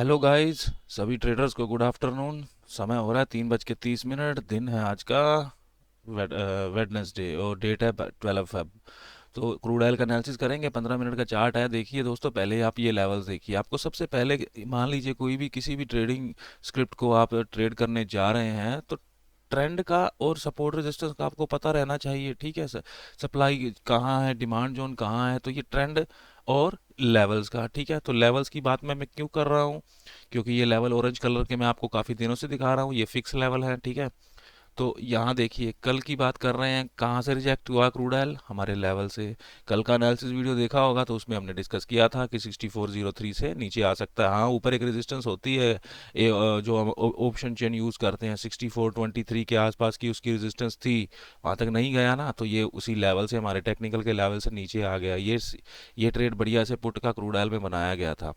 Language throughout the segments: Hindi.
हेलो गाइस, सभी ट्रेडर्स को गुड आफ्टरनून। समय हो रहा है 3:30। दिन है आज का वेडनेसडे और डेट है 12 फेब। तो क्रूड ऑयल का एनालिसिस करेंगे। 15 मिनट का चार्ट है। देखिए दोस्तों, पहले आप ये लेवल्स देखिए। आपको सबसे पहले मान लीजिए कोई भी किसी भी ट्रेडिंग स्क्रिप्ट को आप ट्रेड करने जा रहे हैं तो ट्रेंड का और सपोर्ट रेजिस्टेंस का आपको पता रहना चाहिए। ठीक है सर, सप्लाई कहाँ है, डिमांड जोन कहाँ है, तो ये ट्रेंड और लेवल्स का। ठीक है, तो लेवल्स की बात मैं क्यों कर रहा हूँ, क्योंकि ये लेवल ऑरेंज कलर के मैं आपको काफ़ी दिनों से दिखा रहा हूँ। ये फिक्स लेवल है। ठीक है, तो यहाँ देखिए, कल की बात कर रहे हैं, कहाँ से रिजेक्ट हुआ क्रूड ऑयल? हमारे लेवल से। कल का एनालिसिस वीडियो देखा होगा तो उसमें हमने डिस्कस किया था कि 6403 से नीचे आ सकता है। हाँ, ऊपर एक रेजिस्टेंस होती है। जो हम ऑप्शन चेन यूज़ करते हैं 6423 के आसपास की उसकी रेजिस्टेंस थी। वहाँ तक नहीं गया ना, तो ये उसी लेवल से, हमारे टेक्निकल के लेवल से नीचे आ गया। ये ट्रेड बढ़िया से पुट का क्रूड ऑयल में बनाया गया था।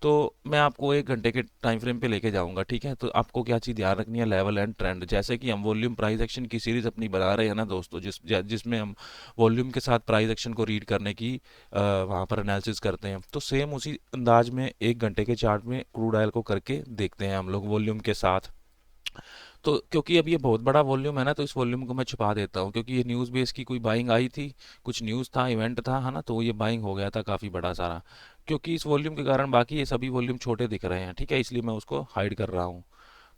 तो मैं आपको 1 घंटे के टाइम फ्रेम पे लेके जाऊंगा। ठीक है, तो आपको क्या चीज़ ध्यान रखनी है, लेवल एंड ट्रेंड। जैसे कि हम वॉल्यूम प्राइस एक्शन की सीरीज अपनी बना रहे हैं ना दोस्तों, जिसमें हम वॉल्यूम के साथ प्राइस एक्शन को रीड करने की वहाँ पर एनालिसिस करते हैं, तो सेम उसी अंदाज में 1 घंटे के चार्ट में क्रूड ऑयल को करके देखते हैं हम लोग वॉल्यूम के साथ। तो क्योंकि अब ये बहुत बड़ा वॉल्यूम है ना, तो इस वॉल्यूम को मैं छुपा देता हूँ, क्योंकि ये न्यूज़ बेस की कोई बाइंग आई थी, कुछ न्यूज़ था, इवेंट था, है ना, तो ये बाइंग हो गया था काफ़ी बड़ा सारा। क्योंकि इस वॉल्यूम के कारण बाकी ये सभी वॉल्यूम छोटे दिख रहे हैं। ठीक है, इसलिए मैं उसको हाइड कर रहा हूँ।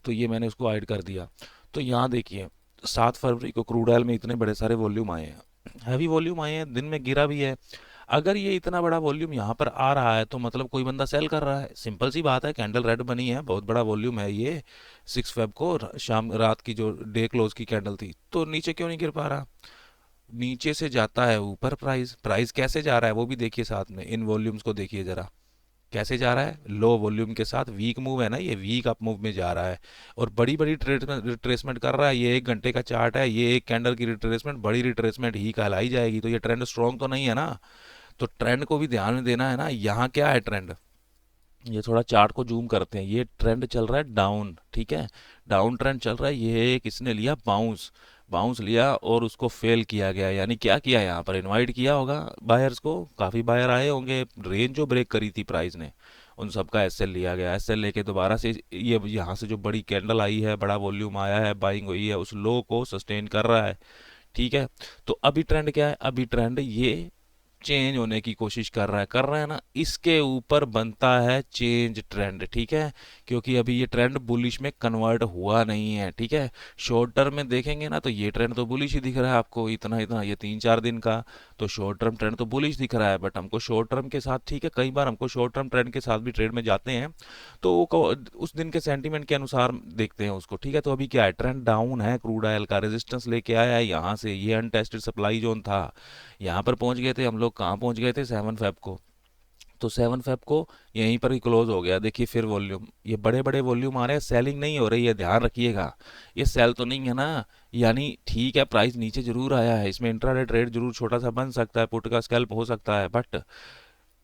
तो ये मैंने उसको हाइड कर दिया। तो यहाँ देखिए, 7 फरवरी को क्रूड ऑयल में इतने बड़े सारे वॉल्यूम आए हैं, हैवी वॉल्यूम आए हैं, दिन में गिरा भी है। अगर ये इतना बड़ा वॉल्यूम यहाँ पर आ रहा है तो मतलब कोई बंदा सेल कर रहा है। सिंपल सी बात है, कैंडल रेड बनी है, बहुत बड़ा वॉल्यूम है ये। 6 फेब को शाम रात की जो डे क्लोज की कैंडल थी, तो नीचे क्यों नहीं गिर पा रहा? नीचे से जाता है ऊपर। प्राइस प्राइस कैसे जा रहा है वो भी देखिए, साथ में इन वॉल्यूम्स को देखिए जरा, कैसे जा रहा है। लो वॉल्यूम के साथ वीक मूव है ना, ये वीक अप मूव में जा रहा है और बड़ी बड़ी रिट्रेसमेंट कर रहा है। ये 1 घंटे का चार्ट है, ये एक कैंडल की रिट्रेसमेंट बड़ी रिट्रेसमेंट ही कहलाई जाएगी। तो ये ट्रेंड स्ट्रॉन्ग तो नहीं है ना, तो ट्रेंड को भी ध्यान में देना है ना। यहाँ क्या है ट्रेंड, ये थोड़ा चार्ट को जूम करते हैं। ये ट्रेंड चल रहा है डाउन। ठीक है, डाउन ट्रेंड चल रहा है। ये किसने लिया? बाउंस। बाउंस लिया और उसको फेल किया गया। यानी क्या किया, यहाँ पर इनवाइट किया होगा बायर्स को, काफ़ी बायर आए होंगे। रेंज जो ब्रेक करी थी प्राइस ने, उन सबका एसएल लिया गया। एसएल लेके दोबारा से ये यहाँ से जो बड़ी कैंडल आई है, बड़ा वॉल्यूम आया है, बाइंग हुई है, उस लो को सस्टेन कर रहा है। ठीक है, तो अभी ट्रेंड क्या है? अभी ट्रेंड ये चेंज होने की कोशिश कर रहा है ना, इसके ऊपर बनता है चेंज ट्रेंड। ठीक है, क्योंकि अभी ये ट्रेंड बुलिश में कन्वर्ट हुआ नहीं है। ठीक है, शॉर्ट टर्म में देखेंगे ना तो ये ट्रेंड तो बुलिश ही दिख रहा है आपको, इतना इतना, ये 3-4 दिन का। तो शॉर्ट टर्म ट्रेंड तो बुलिश दिख रहा है, बट हमको शॉर्ट टर्म के साथ, ठीक है, कई बार हमको शॉर्ट टर्म ट्रेंड के साथ भी ट्रेड में जाते हैं, तो उस दिन के सेंटीमेंट के अनुसार देखते हैं उसको। ठीक है, तो अभी क्या है, ट्रेंड डाउन है। क्रूड ऑयल का रेजिस्टेंस लेके आया है यहाँ से, ये अनटेस्टेड सप्लाई जोन था, यहाँ पर पहुंच गए थे हम लोग। कहाँ पहुंच गए थे? 7 फेब को। तो 7 फेब को यहीं पर ही क्लोज हो गया। देखिए फिर वॉल्यूम, ये बड़े बड़े वॉल्यूम आ रहे हैं, सेलिंग नहीं हो रही है, ध्यान रखिएगा। ये सेल तो नहीं है ना। यानी ठीक है, प्राइस नीचे जरूर आया है, इसमें इंट्राडे ट्रेड जरूर छोटा सा बन सकता है, पुट का स्कैल्प हो सकता है, बट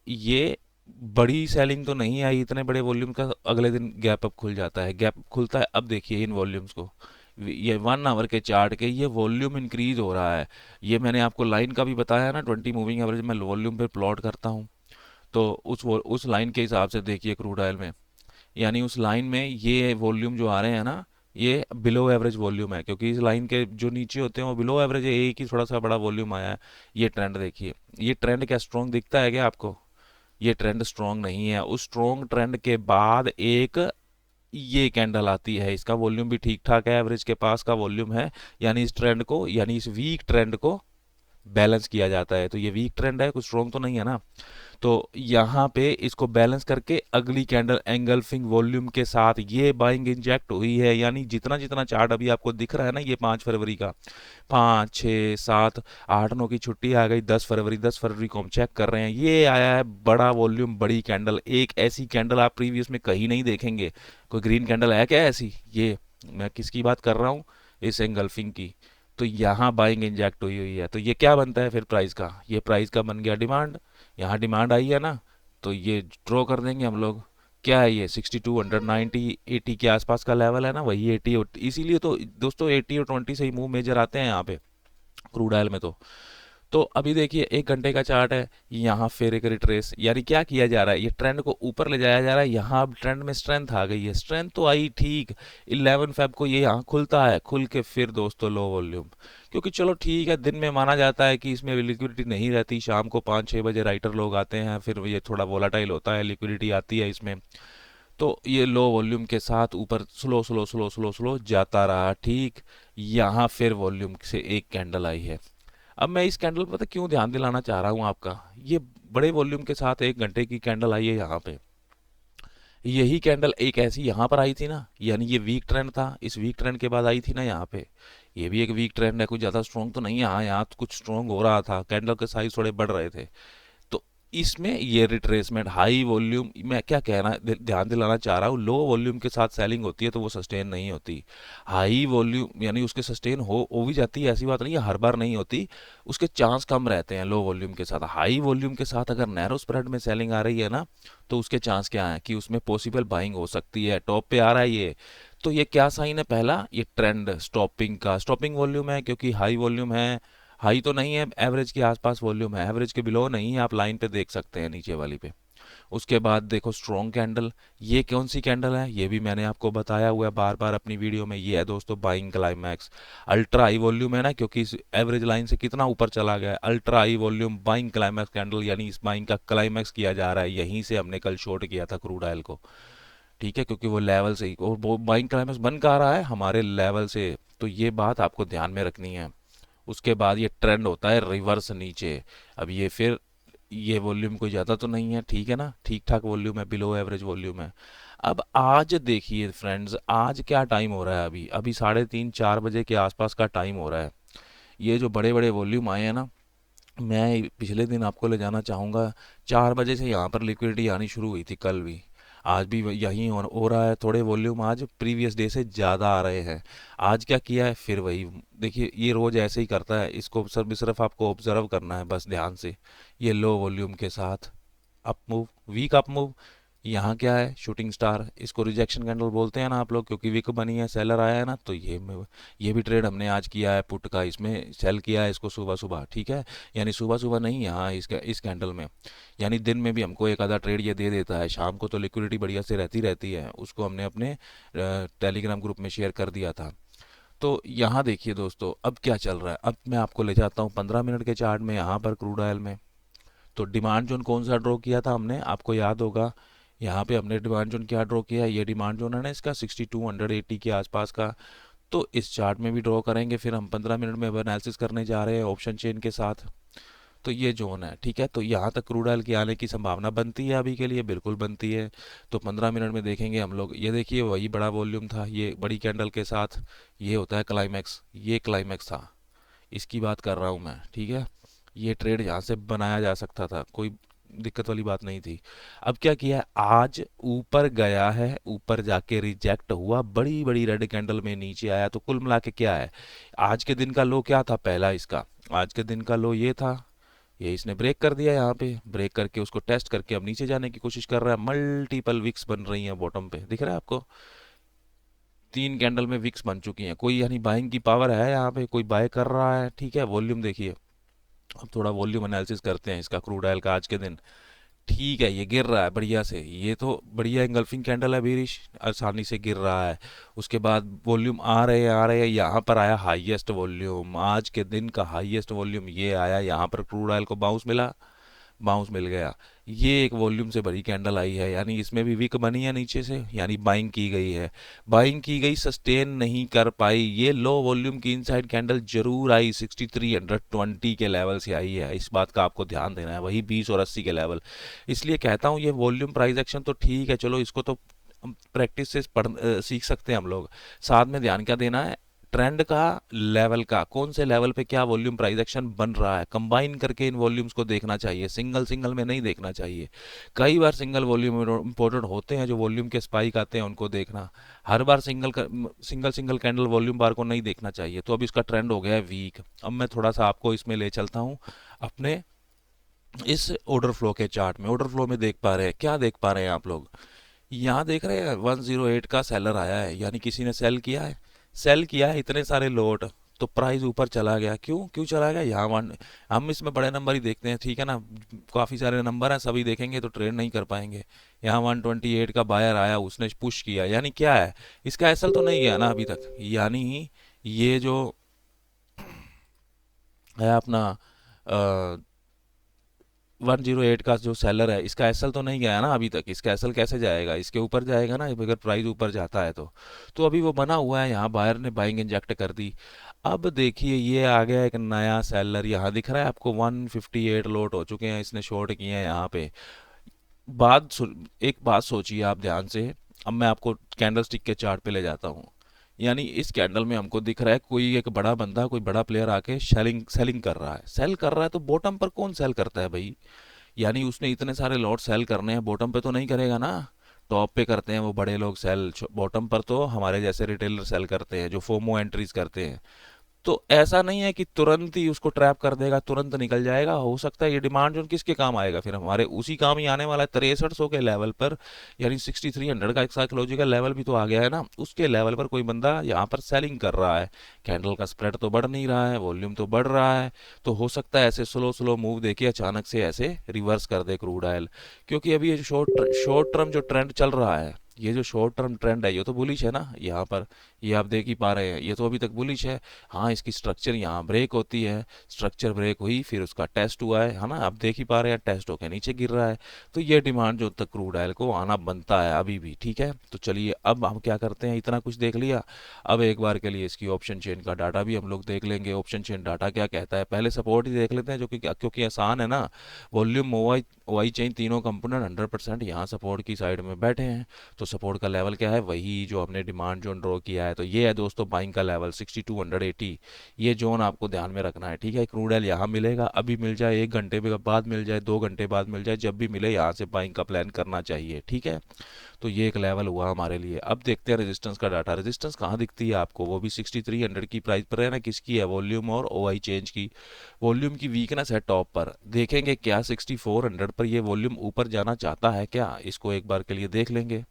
ये बड़ी सेलिंग तो नहीं आई। इतने बड़े वॉल्यूम का अगले दिन गैप अप खुल जाता है, गैप खुलता है। अब देखिए इन वॉल्यूम्स को, ये 1 आवर के चार्ट के, ये वॉल्यूम इंक्रीज हो रहा है। ये मैंने आपको लाइन का भी बताया ना, 20 मूविंग एवरेज मैं वॉल्यूम पे प्लॉट करता हूँ। तो उस लाइन के हिसाब से देखिए क्रूड ऑयल में, यानी उस लाइन में ये वॉल्यूम जो आ रहे हैं ना, ये बिलो एवरेज वॉल्यूम है, क्योंकि इस लाइन के जो नीचे होते हैं वो बिलो एवरेज है। एक ही थोड़ा सा बड़ा वॉल्यूम आया है। ये ट्रेंड देखिए, ये ट्रेंड क्या स्ट्रॉन्ग दिखता है क्या आपको? ये ट्रेंड स्ट्रॉन्ग नहीं है। उस स्ट्रॉन्ग ट्रेंड के बाद एक ये कैंडल आती है, इसका वॉल्यूम भी ठीक ठाक है, एवरेज के पास का वॉल्यूम है। यानी इस ट्रेंड को, यानी इस वीक ट्रेंड को बैलेंस किया जाता है। तो ये वीक ट्रेंड है, कुछ स्ट्रॉन्ग तो नहीं है ना। तो यहाँ पे इसको बैलेंस करके अगली कैंडल एंगल्फिंग वॉल्यूम के साथ ये बाइंग इंजेक्ट हुई है। यानी जितना जितना चार्ट अभी आपको दिख रहा है ना, ये 5 फरवरी का, 5, 6, 7, 8, 9 की छुट्टी आ गई, 10 फरवरी, 10 फरवरी को हम चेक कर रहे हैं, ये आया है बड़ा वॉल्यूम, बड़ी कैंडल। एक ऐसी कैंडल आप प्रीवियस में कहीं नहीं देखेंगे। कोई ग्रीन कैंडल है क्या ऐसी? ये मैं किसकी बात कर रहा हूँ? इस एंगल्फिंग की। तो यहाँ बाइंग इंजेक्ट हुई हुई है, तो ये क्या बनता है फिर प्राइस का? ये प्राइस का बन गया डिमांड। यहाँ डिमांड आई है ना, तो ये ड्रॉ कर देंगे हम लोग। क्या है ये? 62, 190, 80 के आसपास का लेवल है ना, वही 80। इसीलिए तो दोस्तों 80 और 20 से ही मूव मेजर आते हैं यहाँ पे क्रूड ऑयल में। तो तो अभी देखिए 1 घंटे का चार्ट है, यहाँ फिर एक रिट्रेस, यानी क्या किया जा रहा है, ये ट्रेंड को ऊपर ले जाया जा रहा है। यहाँ अब ट्रेंड में स्ट्रेंथ आ गई है, स्ट्रेंथ तो आई ठीक। 11 फेब को ये यहाँ खुलता है, खुल के फिर दोस्तों लो वॉल्यूम, क्योंकि चलो ठीक है, दिन में माना जाता है कि इसमें लिक्विडिटी नहीं रहती, शाम को 5-6 बजे राइटर लोग आते हैं, फिर ये थोड़ा वोलाटाइल होता है, लिक्विडिटी आती है इसमें। तो ये लो वॉल्यूम के साथ ऊपर slow slow slow slow slow जाता रहा ठीक। यहाँ फिर वॉल्यूम से एक कैंडल आई है। अब मैं इस कैंडल पर पता क्यों ध्यान दिलाना चाह रहा हूँ आपका, ये बड़े वॉल्यूम के साथ 1 घंटे की कैंडल आई है यहाँ पे। यही कैंडल एक ऐसी यहाँ पर आई थी ना, यानी ये वीक ट्रेंड था, इस वीक ट्रेंड के बाद आई थी ना यहाँ पे। ये भी एक वीक ट्रेंड है, कुछ ज़्यादा स्ट्रॉन्ग तो नहीं है, हाँ यहाँ तो कुछ स्ट्रॉन्ग हो रहा था, कैंडल के साइज थोड़े बढ़ रहे थे। तो इसमें ये रिट्रेसमेंट हाई वॉल्यूम, मैं क्या कहना ध्यान दिलाना चाह रहा हूँ, लो वॉल्यूम के साथ सेलिंग होती है तो वो सस्टेन नहीं होती। हाई वॉल्यूम यानी उसके सस्टेन हो भी जाती है, ऐसी बात नहीं है, हर बार नहीं होती, उसके चांस कम रहते हैं लो वॉल्यूम के साथ। हाई वॉल्यूम के साथ अगर नैरो स्प्रेड में सेलिंग आ रही है ना, तो उसके चांस क्या है कि उसमें पॉसिबल बाइंग हो सकती है। टॉप पे आ रहा है ये, तो ये क्या साइन है, पहला ये ट्रेंड स्टॉपिंग का, स्टॉपिंग वॉल्यूम है क्योंकि हाई वॉल्यूम है, हाई तो नहीं है, एवरेज के आसपास वॉल्यूम है, एवरेज के बिलो नहीं है, आप लाइन पे देख सकते हैं नीचे वाली पे। उसके बाद देखो स्ट्रॉन्ग कैंडल, ये कौन सी कैंडल है, ये भी मैंने आपको बताया हुआ है बार बार अपनी वीडियो में, ये है दोस्तों buying climax. Ultra high volume है ना, क्योंकि इस एवरेज लाइन से कितना ऊपर चला गया है, ultra high volume buying climax candle, यानी इस बाइंग का क्लाइमैक्स किया जा रहा है, यहीं से हमने कल शॉर्ट किया था क्रूड ऑयल को, ठीक है, क्योंकि वो लेवल से ही, और वो बाइंग क्लाइमैक्स बन कहाँ रहा है, हमारे लेवल से। तो ये बात आपको ध्यान में रखनी है। उसके बाद ये ट्रेंड होता है रिवर्स नीचे। अब ये फिर ये वॉल्यूम कोई ज़्यादा तो नहीं है, ठीक है ना, ठीक ठाक वॉल्यूम है, बिलो एवरेज वॉल्यूम है। अब आज देखिए फ्रेंड्स, आज क्या टाइम हो रहा है, अभी अभी 3:30-4 बजे के आसपास का टाइम हो रहा है। ये जो बड़े बड़े वॉल्यूम आए हैं ना, मैं पिछले दिन आपको ले जाना चाहूँगा, 4 बजे से यहाँ पर लिक्विडिटी आनी शुरू हुई थी कल भी, आज भी यही हो रहा है, थोड़े वॉल्यूम आज प्रीवियस डे से ज़्यादा आ रहे हैं। आज क्या किया है फिर वही, देखिए ये रोज़ ऐसे ही करता है, इसको सिर्फ आपको ऑब्जर्व करना है बस ध्यान से। ये लो वॉल्यूम के साथ up move, weak up move, यहाँ क्या है शूटिंग स्टार, इसको रिजेक्शन कैंडल बोलते हैं ना आप लोग, क्योंकि विक बनी है, सेलर आया है ना, तो ये भी ट्रेड हमने आज किया है पुट का, इसमें सेल किया है इसको सुबह सुबह, ठीक है, यानी सुबह सुबह नहीं, यहाँ इस कैंडल में, यानी दिन में भी हमको एक आधा ट्रेड ये दे देता है, शाम को तो लिक्विडिटी बढ़िया से रहती है, उसको हमने अपने टेलीग्राम ग्रुप में शेयर कर दिया था। तो यहाँ देखिए दोस्तों अब क्या चल रहा है, अब मैं आपको ले जाता हूँ 15 मिनट के चार्ट में, यहाँ पर क्रूड ऑयल में। तो डिमांड जोन कौन सा ड्रॉ किया था हमने, आपको याद होगा, यहाँ पे हमने डिमांड जोन क्या ड्रॉ किया है, ये डिमांड जोन है ना इसका 6280 के आसपास का। तो इस चार्ट में भी ड्रॉ करेंगे, फिर हम 15 मिनट में एनालिसिस करने जा रहे हैं ऑप्शन चेन के साथ। तो ये जोन है, ठीक है, तो यहाँ तक क्रूड ऑयल की आने की संभावना बनती है, अभी के लिए बिल्कुल बनती है। तो 15 मिनट में देखेंगे हम लोग, ये देखिए वही बड़ा वॉल्यूम था, ये बड़ी कैंडल के साथ, ये होता है क्लाइमैक्स, ये क्लाइमैक्स था, इसकी बात कर रहा हूँ मैं, ठीक है। ये ट्रेड यहाँ से बनाया जा सकता था, कोई दिक्कत वाली बात नहीं थी। अब क्या किया है, आज ऊपर गया है, ऊपर जाके रिजेक्ट हुआ, बड़ी बड़ी रेड कैंडल में नीचे आया, तो कुल मिला के क्या है, आज के दिन का लो क्या था, पहला इसका आज के दिन का लो ये था, ये इसने ब्रेक कर दिया, यहाँ पे ब्रेक करके उसको टेस्ट करके अब नीचे जाने की कोशिश कर रहा है, मल्टीपल विक्स बन रही हैं बॉटम पे, दिख रहा है आपको, 3 कैंडल में विक्स बन चुकी हैं, कोई यानी बाइंग की पावर है यहाँ पे, कोई बाय कर रहा है, ठीक है। वॉल्यूम देखिए, अब थोड़ा वॉल्यूम एनालिसिस करते हैं इसका क्रूड ऑयल का आज के दिन, ठीक है, ये गिर रहा है बढ़िया से, ये तो बढ़िया इंगल्फिंग कैंडल है बेरिश, आसानी से गिर रहा है। उसके बाद वॉल्यूम आ रहे हैं, यहाँ पर आया हाईएस्ट वॉल्यूम, आज के दिन का हाईएस्ट वॉल्यूम ये आया, यहाँ पर क्रूड ऑयल को बाउंस मिला, बाउंस मिल गया, ये एक वॉल्यूम से बड़ी कैंडल आई है, यानी इसमें भी विक बनी है नीचे से, यानी बाइंग की गई है, बाइंग की गई, सस्टेन नहीं कर पाई, ये लो वॉल्यूम की इनसाइड कैंडल जरूर आई, 6320 के लेवल से आई है, इस बात का आपको ध्यान देना है, वही 20 और 80 के लेवल। इसलिए कहता हूँ ये वॉल्यूम प्राइस एक्शन तो ठीक है, चलो इसको तो प्रैक्टिस से सीख सकते हैं हम लोग, साथ में ध्यान क्या देना है, ट्रेंड का, लेवल का, कौन से लेवल पे क्या वॉल्यूम प्राइस एक्शन बन रहा है, कंबाइन करके इन वॉल्यूम्स को देखना चाहिए, सिंगल सिंगल में नहीं देखना चाहिए। कई बार सिंगल वॉल्यूम इंपॉर्टेंट होते हैं, जो वॉल्यूम के स्पाइक आते हैं उनको देखना, हर बार सिंगल सिंगल कैंडल वॉल्यूम बार को नहीं देखना चाहिए। तो अब इसका ट्रेंड हो गया है वीक, अब मैं थोड़ा सा आपको इसमें ले चलता हूँ अपने इस ऑर्डर फ्लो के चार्ट में। ऑर्डर फ्लो में देख पा रहे हैं, क्या देख पा रहे हैं आप लोग, यहाँ देख रहे हैं 108 का सेलर आया है, यानी किसी ने सेल किया है, सेल किया है इतने सारे लोट, तो प्राइस ऊपर चला गया। क्यों क्यों चला गया? यहाँ वन, हम इसमें बड़े नंबर ही देखते हैं, ठीक है ना, काफ़ी सारे नंबर हैं, सभी देखेंगे तो ट्रेड नहीं कर पाएंगे। यहाँ 128 का बायर आया, उसने पुश किया, यानी क्या है, इसका एसल तो नहीं गया ना अभी तक, यानी ये जो है अपना 108 का जो सेलर है, इसका एसएल तो नहीं गया ना अभी तक, इसका एसएल कैसे जाएगा, इसके ऊपर जाएगा ना अगर प्राइस ऊपर जाता है तो अभी वो बना हुआ है, यहाँ बायर ने बाइंग इंजेक्ट कर दी। अब देखिए ये आ गया एक नया सेलर, यहाँ दिख रहा है आपको 158 लोट हो चुके हैं, इसने शॉर्ट किए हैं यहाँ पे। एक बात सोचिए आप ध्यान से, अब मैं आपको कैंडल स्टिक के चार्ट पे ले जाता हूँ। यानी इस कैंडल में हमको दिख रहा है कोई एक बड़ा बंदा, कोई बड़ा प्लेयर आके सेलिंग सेलिंग कर रहा है, सेल कर रहा है, तो बॉटम पर कौन सेल करता है भाई? यानी उसने इतने सारे लॉट सेल करने हैं, बॉटम पे तो नहीं करेगा ना। टॉप पे करते हैं वो बड़े लोग सेल, बॉटम पर तो हमारे जैसे रिटेलर सेल करते हैं जो फोमो एंट्रीज करते हैं। तो ऐसा नहीं है कि तुरंत ही उसको ट्रैप कर देगा, तुरंत निकल जाएगा, हो सकता है ये डिमांड जोन किसके काम आएगा, फिर हमारे उसी काम ही आने वाला है 6300 के लेवल पर। यानी 6300 का एक साइकोलॉजिकल लेवल भी तो आ गया है ना, उसके लेवल पर कोई बंदा यहाँ पर सेलिंग कर रहा है। कैंडल का स्प्रेड तो बढ़ नहीं रहा है, वॉल्यूम तो बढ़ रहा है, तो हो सकता है ऐसे स्लो स्लो मूव देखिए अचानक से ऐसे रिवर्स कर दे क्रूड ऑयल। क्योंकि अभी ये शॉर्ट टर्म जो ट्रेंड चल रहा है, ये जो शॉर्ट टर्म ट्रेंड है ये तो बुलिश है ना यहाँ पर, ये आप देख ही पा रहे हैं, ये तो अभी तक बुलिश है। हाँ इसकी स्ट्रक्चर यहाँ ब्रेक होती है, स्ट्रक्चर ब्रेक हुई, फिर उसका टेस्ट हुआ है ना, आप देख ही पा रहे हैं टेस्ट होकर नीचे गिर रहा है। तो ये डिमांड जो तक क्रूड ऑयल को आना बनता है अभी भी, ठीक है। तो चलिए अब हम क्या करते हैं, इतना कुछ देख लिया, अब एक बार के लिए इसकी ऑप्शन चेन का डाटा भी हम लोग देख लेंगे। ऑप्शन चेन डाटा क्या कहता है, पहले सपोर्ट ही देख लेते हैं जो कि क्योंकि आसान है ना। वॉल्यूम ओवाई ओवाई चेन तीनों कंपोनेंट 100% यहाँ सपोर्ट की साइड में बैठे हैं। तो सपोर्ट का लेवल क्या है, वही जो हमने डिमांड जोन ड्रॉ किया है। तो ये है दोस्तों बाइंग का लेवल 6280, ये जोन आपको ध्यान में रखना है, ठीक है। क्रूड ऑयल यहाँ मिलेगा, अभी मिल जाए, 1 घंटे बाद मिल जाए, 2 घंटे बाद मिल जाए, जब भी मिले यहाँ से बाइंग का प्लान करना चाहिए, ठीक है। तो ये एक लेवल हुआ हमारे लिए। अब देखते हैं रेजिस्टेंस का डाटा, रेजिस्टेंस कहाँ दिखती है आपको, वो भी 6300 की प्राइस पर है ना, किसकी है, वॉल्यूम और ओआई चेंज की। वॉल्यूम की वीकनेस है टॉप पर, देखेंगे क्या 6400 पर ये वॉल्यूम ऊपर जाना चाहता है क्या, इसको एक बार के लिए देख लेंगे।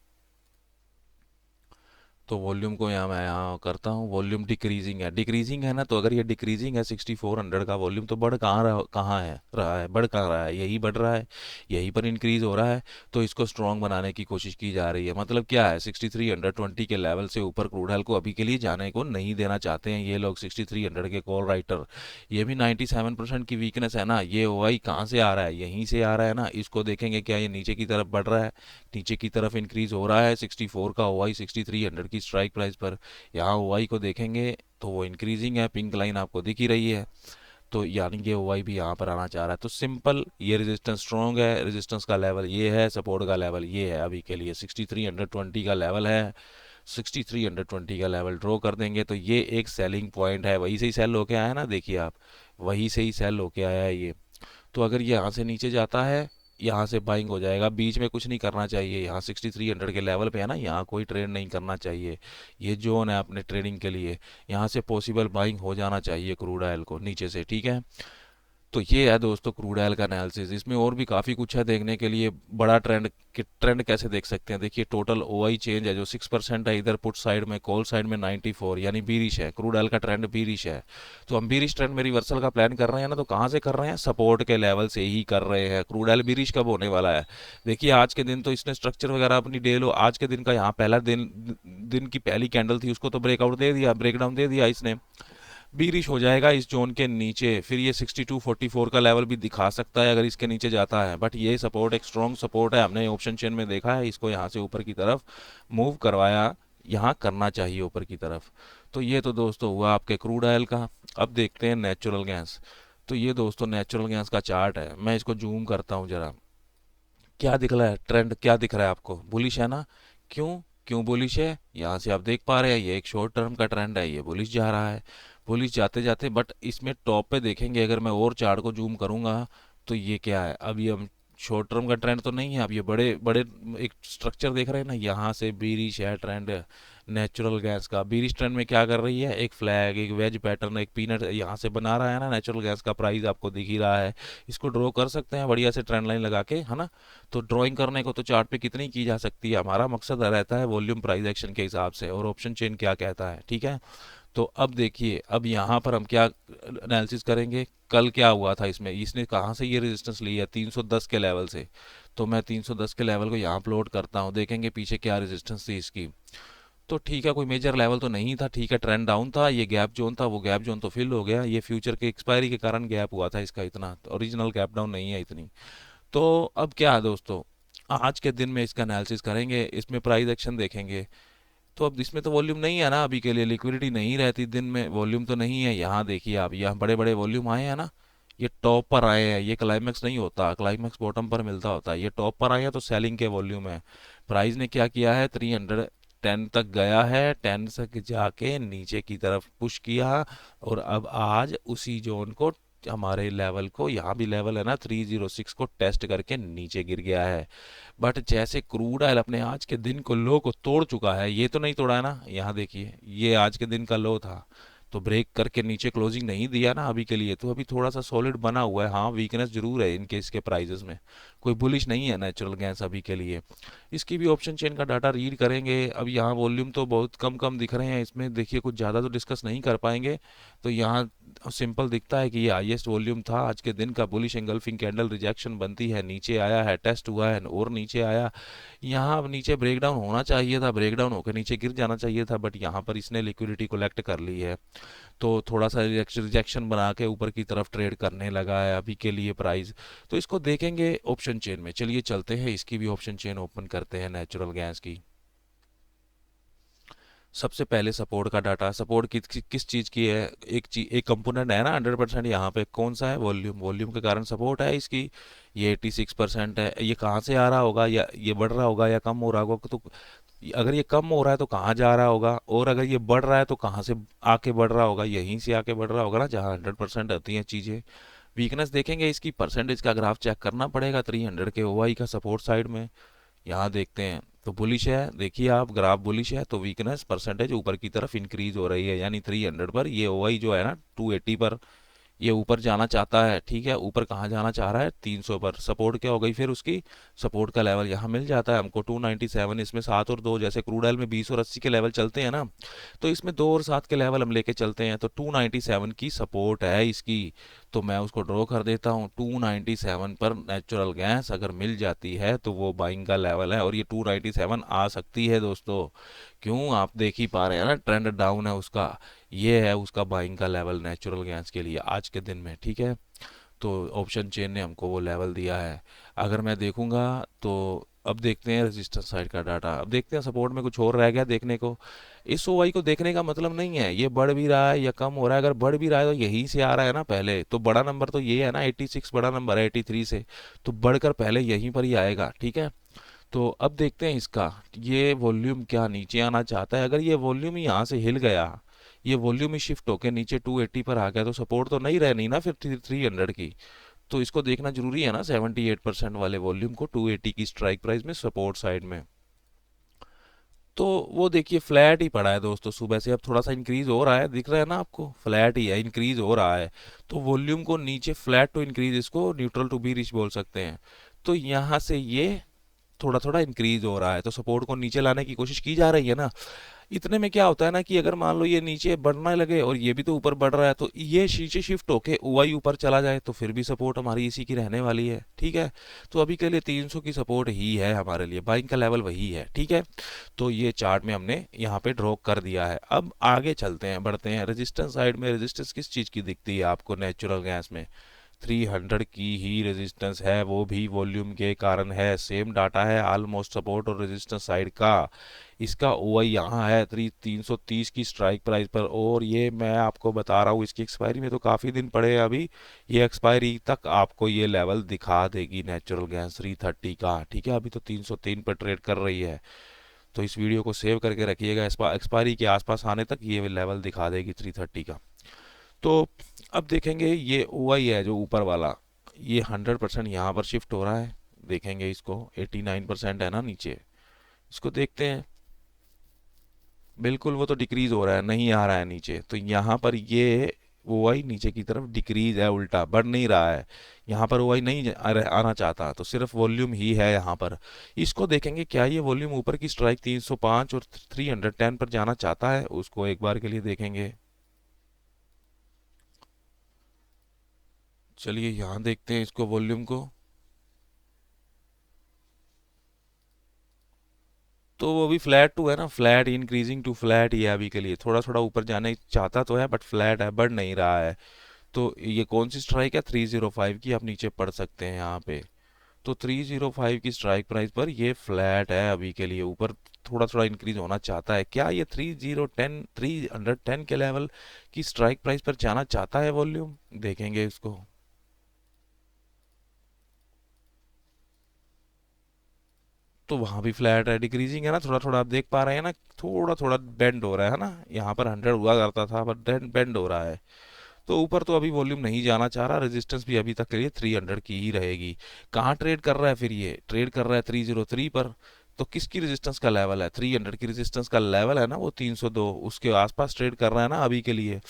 तो वॉल्यूम को यहाँ मैं यहाँ करता हूँ, वॉल्यूम डिक्रीजिंग है ना, तो अगर ये डिक्रीजिंग है 6400 का वॉल्यूम, तो बढ़ कहाँ है रहा है, बढ़ कहाँ रहा है, यही बढ़ रहा है, यहीं पर इंक्रीज हो रहा है। तो इसको स्ट्रॉन्ग बनाने की कोशिश की जा रही है, मतलब क्या है, 6320 के लेवल से ऊपर क्रूड ऑयल को अभी के लिए जाने को नहीं देना चाहते हैं ये लोग, 6300 के कॉल राइटर। ये भी 97% की वीकनेस है ना, ये ओआई कहाँ से आ रहा है, यहीं से आ रहा है ना। इसको देखेंगे क्या ये नीचे की तरफ बढ़ रहा है, नीचे की तरफ इंक्रीज हो रहा है 64 का ओआई 6300 की स्ट्राइक प्राइस पर। यहाँ ओआई को देखेंगे तो वो इंक्रीजिंग है, पिंक लाइन आपको दिख ही रही है। तो यानी कि ओआई भी यहाँ पर आना चाह रहा है। तो सिंपल, ये रेजिस्टेंस स्ट्रॉन्ग है, रेजिस्टेंस का लेवल ये है, सपोर्ट का लेवल ये है, अभी के लिए 6320 का लेवल है। 6320 का लेवल ड्रॉ कर देंगे तो ये एक सेलिंग पॉइंट है, वहीं से ही सेल होके आया है ना, देखिए आप, वहीं से ही सेल होके आया है ये। तो अगर ये यहाँ से नीचे जाता है, यहाँ से बाइंग हो जाएगा, बीच में कुछ नहीं करना चाहिए, यहाँ 6300 के लेवल पे है ना, यहाँ कोई ट्रेड नहीं करना चाहिए, ये जोन है अपने ट्रेडिंग के लिए। यहाँ से पॉसिबल बाइंग हो जाना चाहिए क्रूड ऑयल को नीचे से, ठीक है। तो ये है दोस्तों क्रूड ऑयल का एनालिसिस, इसमें और भी काफ़ी कुछ है देखने के लिए। बड़ा ट्रेंड ट्रेंड कैसे देख सकते हैं, देखिए टोटल ओआई चेंज है जो 6% है, इधर पुट साइड में, कॉल साइड में 94, यानी बीरिश है, क्रूड ऑयल का ट्रेंड बीरिश है। तो हम बीरिश ट्रेंड में रिवर्सल का प्लान कर रहे हैं ना, तो कहाँ से कर रहे हैं, सपोर्ट के लेवल से ही कर रहे हैं। क्रूड ऑयल बीरिश कब होने वाला है, देखिए आज के दिन तो इसने स्ट्रक्चर वगैरह अपनी डे लो, आज के दिन का यहाँ पहला दिन की पहली कैंडल थी, उसको तो ब्रेकआउट दे दिया, ब्रेकडाउन दे दिया इसने, बीरिश हो जाएगा इस जोन के नीचे। फिर ये 6244 का लेवल भी दिखा सकता है अगर इसके नीचे जाता है, बट ये सपोर्ट एक स्ट्रॉन्ग सपोर्ट है, हमने ऑप्शन चेन में देखा है, इसको यहाँ से ऊपर की तरफ मूव करवाया, यहाँ करना चाहिए ऊपर की तरफ। तो ये तो दोस्तों हुआ आपके क्रूड ऑयल का। अब देखते हैं नेचुरल गैस। तो ये दोस्तों नेचुरल गैस का चार्ट है, मैं इसको जूम करता हूँ जरा, क्या दिख रहा है, ट्रेंड क्या दिख रहा है आपको, बुलिश है ना। क्यों क्यों बुलिश है, यहाँ से आप देख पा रहे हैं ये एक शॉर्ट टर्म का ट्रेंड है, ये बुलिश जा रहा है, पुलिस जाते जाते, बट इसमें टॉप पे देखेंगे अगर मैं और चार्ट को जूम करूंगा, तो ये क्या है, अब ये हम शॉर्ट टर्म का ट्रेंड तो नहीं है, अब ये बड़े बड़े एक स्ट्रक्चर देख रहे हैं ना, यहाँ से बीरिश है ट्रेंड नेचुरल गैस का। बीरिश ट्रेंड में क्या कर रही है, एक फ्लैग, एक वेज पैटर्न, एक पीनट यहाँ से बना रहा है ना, नेचुरल गैस का प्राइस आपको दिख ही रहा है। इसको ड्रॉ कर सकते हैं बढ़िया से ट्रेंड लाइन लगा के, है ना। तो ड्राइंग करने को तो चार्ट पे कितनी की जा सकती है, हमारा मकसद रहता है वॉल्यूम प्राइस एक्शन के हिसाब से, और ऑप्शन चेन क्या कहता है, ठीक है। तो अब देखिए, अब यहाँ पर हम क्या एनालिसिस करेंगे, कल क्या हुआ था इसमें, इसने कहाँ से ये रेजिस्टेंस लिया, 310 के लेवल से। तो मैं 310 के लेवल को यहाँ प्लॉट करता हूँ, देखेंगे पीछे क्या रेजिस्टेंस थी इसकी। तो ठीक है, कोई मेजर लेवल तो नहीं था, ठीक है, ट्रेंड डाउन था, ये गैप जोन था, वो गैप जोन तो फिल हो गया, ये फ्यूचर के एक्सपायरी के कारण गैप हुआ था इसका, इतना ओरिजिनल गैप डाउन नहीं है इतनी। तो अब क्या है दोस्तों, आज के दिन में इसका एनालिसिस करेंगे, इसमें प्राइस एक्शन देखेंगे। तो अब इसमें तो वॉल्यूम नहीं है ना, अभी के लिए लिक्विडिटी नहीं रहती दिन में, वॉल्यूम तो नहीं है। यहाँ देखिए आप, यहाँ बड़े बड़े वॉल्यूम आए हैं ना, ये टॉप पर आए हैं, ये क्लाइमैक्स नहीं होता, क्लाइमैक्स बॉटम पर मिलता होता है, ये टॉप पर आए हैं तो सेलिंग के वॉल्यूम है। प्राइस ने क्या किया है, 310 तक गया है, 10 तक जाके नीचे की तरफ पुश किया, और अब आज उसी जोन को, हमारे लेवल को, यहाँ भी लेवल है ना 306 को टेस्ट करके नीचे गिर गया है। बट जैसे क्रूड ऑयल अपने आज के दिन को लो को तोड़ चुका है, ये तो नहीं तोड़ा है ना, यहाँ देखिए ये आज के दिन का लो था, तो ब्रेक करके नीचे क्लोजिंग नहीं दिया ना अभी के लिए, तो अभी थोड़ा सा सॉलिड बना हुआ है। हाँ, वीकनेस जरूर है इनके, इसके प्राइजेस में कोई बुलिश नहीं है नेचुरल गैस अभी के लिए। इसकी भी ऑप्शन चेन का डाटा रीड करेंगे। अब यहाँ वॉल्यूम तो बहुत कम कम दिख रहे हैं इसमें, देखिए कुछ ज़्यादा तो डिस्कस नहीं कर पाएंगे। तो यहाँ सिंपल दिखता है कि ये हाईएस्ट वॉल्यूम था आज के दिन का, बुलिश एंगल्फिंग कैंडल, रिजेक्शन बनती है, नीचे आया है, टेस्ट हुआ है और नीचे आया। यहाँ अब नीचे ब्रेकडाउन होना चाहिए था, ब्रेकडाउन होकर नीचे गिर जाना चाहिए था, बट यहाँ पर इसने लिक्विडिटी कलेक्ट कर ली है, तो थोड़ा सा रिजेक्शन बना के ऊपर की तरफ ट्रेड करने लगा है अभी के लिए प्राइस। तो इसको देखेंगे ऑप्शन चेन में, चलिए चलते हैं, इसकी भी ऑप्शन चेन ओपन करते हैं नेचुरल गैस की। सबसे पहले सपोर्ट का डाटा, सपोर्ट किस चीज़ की है, एक चीज, एक कंपोनेंट है ना 100%, यहाँ पे कौन सा है, वॉल्यूम, वॉल्यूम के कारण सपोर्ट है इसकी। ये 86% है, ये कहाँ से आ रहा होगा, या ये बढ़ रहा होगा या कम हो रहा होगा, तो अगर ये कम हो रहा है तो कहाँ जा रहा होगा, और अगर ये बढ़ रहा है तो कहाँ से आके बढ़ रहा होगा, यहीं से आके बढ़ रहा होगा ना, जहाँ 100% आती हैं चीज़ें। वीकनेस देखेंगे, इसकी परसेंटेज का ग्राफ चेक करना पड़ेगा 300 के ओआई का सपोर्ट साइड में। यहाँ देखते हैं तो बुलिश है, देखिए आप ग्राफ बुलिश है, तो वीकनेस परसेंटेज ऊपर की तरफ इंक्रीज हो रही है, यानी 300 पर ये ओआई जो है ना 280 पर ये ऊपर जाना चाहता है। ठीक है, ऊपर कहाँ जाना चाह रहा है, 300 पर। सपोर्ट क्या हो गई फिर उसकी, सपोर्ट का लेवल यहाँ मिल जाता है हमको 297, इसमें 7 और 2, जैसे क्रूड ऑयल में 20 और 80 के लेवल चलते हैं ना, तो इसमें 2 और 7 के लेवल हम लेके चलते हैं, तो 297 की सपोर्ट है इसकी। तो मैं उसको ड्रॉ कर देता हूँ, 297 पर नेचुरल गैस अगर मिल जाती है तो वो बाइंग का लेवल है, और ये 297 आ सकती है दोस्तों। क्यों, आप देख ही पा रहे हैं ना, ट्रेंड डाउन है उसका, ये है उसका बाइंग का लेवल नेचुरल गैस के लिए आज के दिन में। ठीक है, तो ऑप्शन चेन ने हमको वो लेवल दिया है। अगर मैं देखूंगा तो अब देखते हैं रेजिस्टेंस साइड का डाटा, अब देखते हैं सपोर्ट में कुछ और रह गया देखने को। इस ओवाई को देखने का मतलब नहीं है ये बढ़ भी रहा है या कम हो रहा है, अगर बढ़ भी रहा है तो यहीं से आ रहा है ना पहले, तो बड़ा नंबर तो ये है ना 86 बड़ा नंबर है 83 से, तो बढ़कर पहले यहीं पर ही आएगा। ठीक है, तो अब देखते हैं इसका, ये वॉल्यूम क्या नीचे आना चाहता है, अगर ये वॉल्यूम ही यहाँ से हिल गया, ये वॉल्यूम ही शिफ्ट होके नीचे 280 पर आ गया, तो सपोर्ट तो नहीं रहनी ना फिर 300 की। तो इसको देखना जरूरी है ना, 78% वाले वॉल्यूम को 280 की स्ट्राइक प्राइस में सपोर्ट साइड में। तो वो देखिए फ्लैट ही पड़ा है दोस्तों सुबह से, अब थोड़ा सा इंक्रीज हो रहा है, दिख रहा है ना आपको, फ्लैट ही है, इंक्रीज हो रहा है। तो वॉल्यूम को नीचे फ्लैट टू इंक्रीज, इसको न्यूट्रल टू बी रिच बोल सकते हैं। तो यहाँ से ये थोड़ा थोड़ा इंक्रीज हो रहा है, तो सपोर्ट को नीचे लाने की कोशिश की जा रही है ना। इतने में क्या होता है ना कि अगर मान लो ये नीचे बढ़ने लगे और ये भी तो ऊपर बढ़ रहा है, तो ये नीचे शिफ्ट होके ओआई ऊपर चला जाए, तो फिर भी सपोर्ट हमारी इसी की रहने वाली है। ठीक है, तो अभी के लिए 300 की सपोर्ट ही है हमारे लिए, बाइंग का लेवल वही है। ठीक है, तो ये चार्ट में हमने यहाँ पे ड्रॉ कर दिया है। अब आगे चलते हैं, बढ़ते हैं रेजिस्टेंस साइड में। रेजिस्टेंस किस चीज़ की दिखती है आपको नेचुरल गैस में, 300 की ही रेजिस्टेंस है, वो भी वॉल्यूम के कारण है, सेम डाटा है ऑलमोस्ट सपोर्ट और रेजिस्टेंस साइड का। इसका ओआई यहाँ है 330 की स्ट्राइक प्राइस पर, और ये मैं आपको बता रहा हूँ इसकी एक्सपायरी में तो काफ़ी दिन पड़े हैं अभी, ये एक्सपायरी तक आपको ये लेवल दिखा देगी नेचुरल गैस 330 का। ठीक है, अभी तो 303 पर ट्रेड कर रही है, तो इस वीडियो को सेव करके रखिएगा, एक्सपायरी के आसपास आने तक ये लेवल दिखा देगी 330 का। तो अब देखेंगे ये ओआई है जो ऊपर वाला, ये 100% यहाँ पर शिफ्ट हो रहा है, देखेंगे इसको, 89% है ना नीचे, इसको देखते हैं। बिल्कुल वो तो डिक्रीज हो रहा है, नहीं आ रहा है नीचे, तो यहाँ पर ये ओआई नीचे की तरफ डिक्रीज है, उल्टा बढ़ नहीं रहा है। यहाँ पर ओआई नहीं आना चाहता, तो सिर्फ वॉल्यूम ही है यहाँ पर। इसको देखेंगे क्या ये वॉल्यूम ऊपर की स्ट्राइक 305 और 310 पर जाना चाहता है, उसको एक बार के लिए देखेंगे। चलिए यहाँ देखते हैं इसको, वॉल्यूम को। तो वो अभी फ्लैट टू है ना, फ्लैट इंक्रीजिंग टू फ्लैट ही है अभी के लिए, थोड़ा थोड़ा ऊपर जाने चाहता तो है बट फ्लैट है, बढ़ नहीं रहा है। तो ये कौन सी स्ट्राइक है, 305 की, आप नीचे पढ़ सकते हैं यहाँ पे। तो 305 की स्ट्राइक प्राइस पर ये फ्लैट है अभी के लिए, ऊपर थोड़ा थोड़ा इंक्रीज होना चाहता है। क्या ये 310 के लेवल की स्ट्राइक प्राइस पर जाना चाहता है वॉल्यूम, देखेंगे इसको। तो वहां भी फ्लैट है, डिक्रीजिंग है ना, थोड़ा थोड़ा आप देख पा रहे हैं ना, थोड़ा थोड़ा बेंड हो रहा है ना। यहाँ पर 100 हुआ करता था पर बेंड हो रहा है। तो ऊपर तो अभी वॉल्यूम नहीं जाना चाह रहा, रेजिस्टेंस भी अभी तक के लिए 300 की ही रहेगी। कहाँ ट्रेड कर रहा है फिर, ये ट्रेड कर रहा है 303 पर। तो किसकी रेजिस्टेंस का लेवल है, 300 की रेजिस्टेंस का लेवल है ना वो 302, उसके आसपास ट्रेड कर रहा है ना अभी के लिए।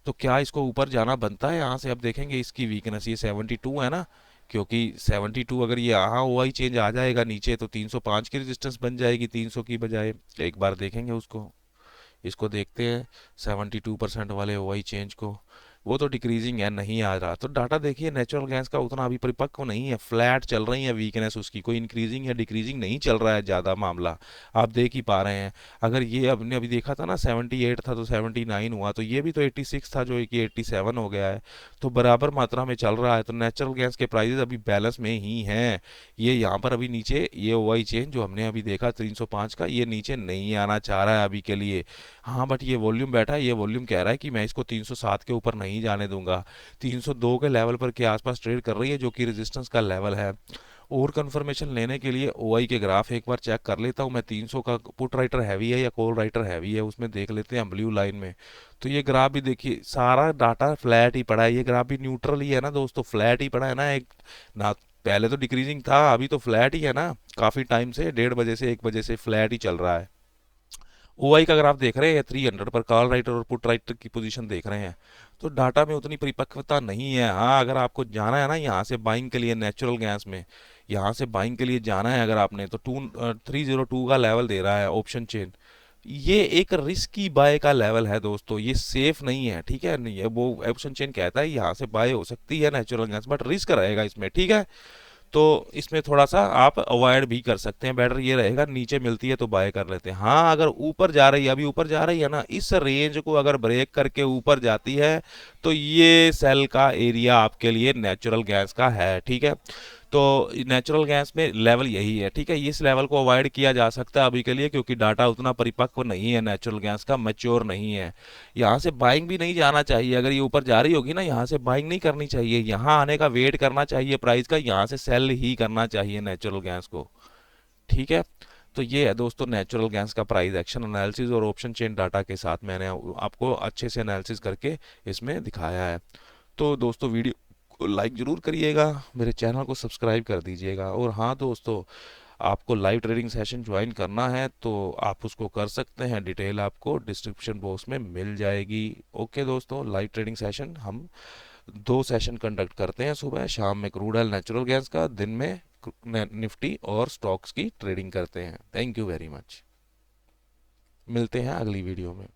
तो क्या इसको ऊपर जाना बनता है यहाँ से, अब देखेंगे इसकी वीकनेस, ये 72 है ना। क्योंकि 72 अगर ये यहाँ ओआई चेंज आ जाएगा नीचे तो 305 की रेजिस्टेंस बन जाएगी 300 की बजाय। एक बार देखेंगे उसको, इसको देखते हैं 72% वाले ओआई चेंज को। वो तो डिक्रीजिंग है, नहीं आ रहा। तो डाटा देखिए नेचुरल गैस का उतना अभी परिपक्व नहीं है, फ्लैट चल रही है वीकनेस उसकी, कोई इंक्रीजिंग या डिक्रीजिंग नहीं चल रहा है ज़्यादा मामला, आप देख ही पा रहे हैं। अगर ये अपने अभी देखा था ना 78 था तो 79 हुआ, तो ये भी तो 86 था जो कि 87 हो गया है। तो बराबर मात्रा में चल रहा है, तो नेचुरल गैस के प्राइजेस अभी बैलेंस में ही हैं। ये यहाँ पर अभी नीचे ये ओआई चेंज जो हमने अभी देखा 305 का, ये नीचे नहीं आना चाह रहा है अभी के लिए। हाँ बट ये वॉल्यूम बैठा है, ये वॉल्यूम कह रहा है कि मैं इसको 307 के ऊपर नहीं जाने दूंगा। 302 के लेवल पर के आसपास ट्रेड कर रही है जो कि रेजिस्टेंस का लेवल है। और कंफर्मेशन लेने के लिए ओआई के ग्राफ एक बार चेक कर लेता हूँ मैं, 300 का पुट राइटर हैवी है या कॉल राइटर हैवी है, उसमें देख लेते हैं ब्लू लाइन में। तो ये ग्राफ भी देखिए, सारा डाटा फ्लैट ही पड़ा है, ये ग्राफ भी न्यूट्रल ही है ना दोस्तों, फ्लैट ही पड़ा है ना एक ना। पहले तो डिक्रीजिंग था, अभी तो फ्लैट ही है ना। काफी टाइम से 1:30 से 1 बजे से फ्लैट ही चल रहा है। ओआई का अगर आप देख रहे हैं 300 पर कॉल राइटर और पुट राइटर की पोजीशन देख रहे हैं, तो डाटा में उतनी परिपक्वता नहीं है। हाँ अगर आपको जाना है ना यहाँ से बाइंग के लिए नेचुरल गैस में, यहाँ से बाइंग के लिए जाना है अगर आपने, तो 302 का लेवल दे रहा है ऑप्शन चेन। ये एक रिस्की बाय का लेवल है दोस्तों, ये सेफ नहीं है, ठीक है। नहीं है वो ऑप्शन चेन कहता है यहाँ से बाय हो सकती है नेचुरल गैस, बट रिस्क रहेगा इसमें, ठीक है। तो इसमें थोड़ा सा आप अवॉइड भी कर सकते हैं, बेटर ये रहेगा नीचे मिलती है तो बाय कर लेते हैं। हाँ अगर ऊपर जा रही है, अभी ऊपर जा रही है ना, इस रेंज को अगर ब्रेक करके ऊपर जाती है तो ये सेल का एरिया आपके लिए नेचुरल गैस का है, ठीक है। तो नेचुरल गैस में लेवल यही है, ठीक है। इस लेवल को अवॉइड किया जा सकता है अभी के लिए, क्योंकि डाटा उतना परिपक्व नहीं है नेचुरल गैस का, मैच्योर नहीं है। यहाँ से बाइंग भी नहीं जाना चाहिए, अगर ये ऊपर जा रही होगी ना यहाँ से बाइंग नहीं करनी चाहिए, यहाँ आने का वेट करना चाहिए प्राइस का, यहाँ से सेल ही करना चाहिए नेचुरल गैस को, ठीक है। तो ये है दोस्तों नेचुरल गैस का प्राइस एक्शन एनालिसिस, और ऑप्शन चेन डाटा के साथ मैंने आपको अच्छे से एनालिसिस करके इसमें दिखाया है। तो दोस्तों वीडियो को लाइक ज़रूर करिएगा, मेरे चैनल को सब्सक्राइब कर दीजिएगा। और हाँ दोस्तों, आपको लाइव ट्रेडिंग सेशन ज्वाइन करना है तो आप उसको कर सकते हैं, डिटेल आपको डिस्क्रिप्शन बॉक्स में मिल जाएगी। ओके दोस्तों, लाइव ट्रेडिंग सेशन हम 2 सेशन कंडक्ट करते हैं, सुबह शाम में क्रूड ऑयल नेचुरल गैस का, दिन में निफ्टी और स्टॉक्स की ट्रेडिंग करते हैं। थैंक यू वेरी मच, मिलते हैं अगली वीडियो में।